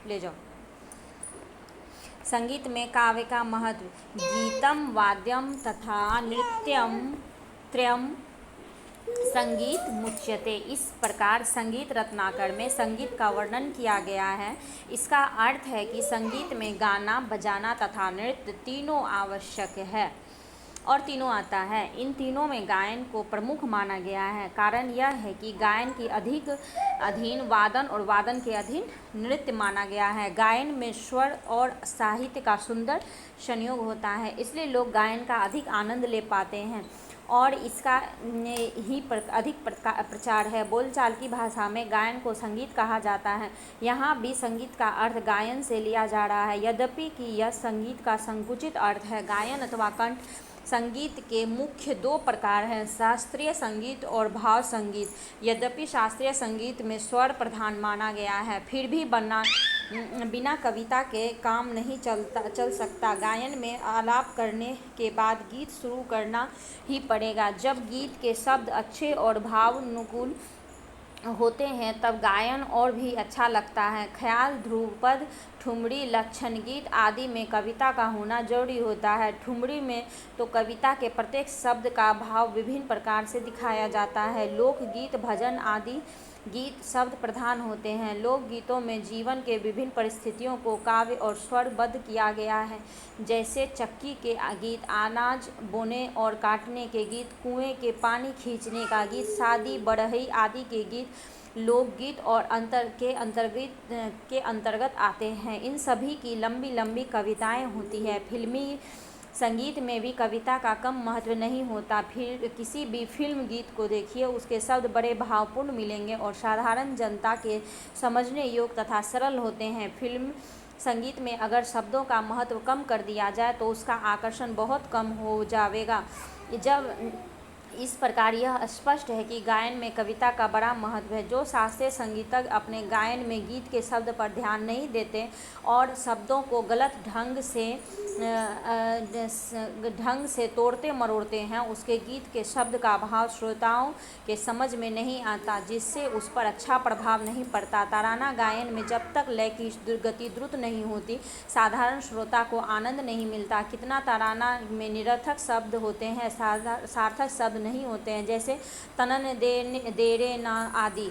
ले जाओ। संगीत में काव्य का महत्व। गीतम वाद्यम तथा नृत्यम त्रयम संगीत मुच्यते। इस प्रकार संगीत रत्नाकर में संगीत का वर्णन किया गया है। इसका अर्थ है कि संगीत में गाना बजाना तथा नृत्य तीनों आवश्यक है और तीनों आता है। इन तीनों में गायन को प्रमुख माना गया है। कारण यह है कि गायन की अधिक अधीन वादन और वादन के अधीन नृत्य माना गया है। गायन में स्वर और साहित्य का सुंदर संयोग होता है, इसलिए लोग गायन का अधिक आनंद ले पाते हैं और इसका ही अधिक प्रचार है। बोलचाल की भाषा में गायन को संगीत कहा जाता है। यहाँ भी संगीत का अर्थ गायन से लिया जा रहा है, यद्यपि कि यह संगीत का संकुचित अर्थ है। गायन अथवा कंठ संगीत के मुख्य दो प्रकार हैं, शास्त्रीय संगीत और भाव संगीत। यद्यपि शास्त्रीय संगीत में स्वर प्रधान माना गया है, फिर भी बिना कविता के काम नहीं चल सकता। गायन में आलाप करने के बाद गीत शुरू करना ही पड़ेगा। जब गीत के शब्द अच्छे और भावानुकूल होते हैं तब गायन और भी अच्छा लगता है। ख्याल, ध्रुपद, ठुमरी, लक्षण गीत आदि में कविता का होना जरूरी होता है। ठुमरी में तो कविता के प्रत्येक शब्द का भाव विभिन्न प्रकार से दिखाया जाता है। लोकगीत, भजन आदि गीत शब्द प्रधान होते हैं। लोकगीतों में जीवन के विभिन्न परिस्थितियों को काव्य और स्वरबद्ध किया गया है, जैसे चक्की के गीत, अनाज बोने और काटने के गीत, कुएं के पानी खींचने का गीत, शादी बढ़ई आदि के गीत लोकगीत और के अंतर्गत आते हैं। इन सभी की लंबी लंबी कविताएं होती है। फिल्मी संगीत में भी कविता का कम महत्व नहीं होता। फिर किसी भी फिल्म गीत को देखिए, उसके शब्द बड़े भावपूर्ण मिलेंगे और साधारण जनता के समझने योग्य तथा सरल होते हैं। फिल्म संगीत में अगर शब्दों का महत्व कम कर दिया जाए तो उसका आकर्षण बहुत कम हो जाएगा। जब इस प्रकार यह स्पष्ट है कि गायन में कविता का बड़ा महत्व है। जो शास्त्रीय संगीतज्ञ अपने गायन में गीत के शब्द पर ध्यान नहीं देते और शब्दों को गलत ढंग से तोड़ते मरोड़ते हैं, उसके गीत के शब्द का भाव श्रोताओं के समझ में नहीं आता, जिससे उस पर अच्छा प्रभाव नहीं पड़ता। तराना गायन में जब तक लय की गति द्रुत नहीं होती, साधारण श्रोता को आनंद नहीं मिलता। कितना तराना में निरर्थक शब्द होते हैं, सार्थक शब्द नहीं होते हैं, जैसे तनन देरे ना आदि।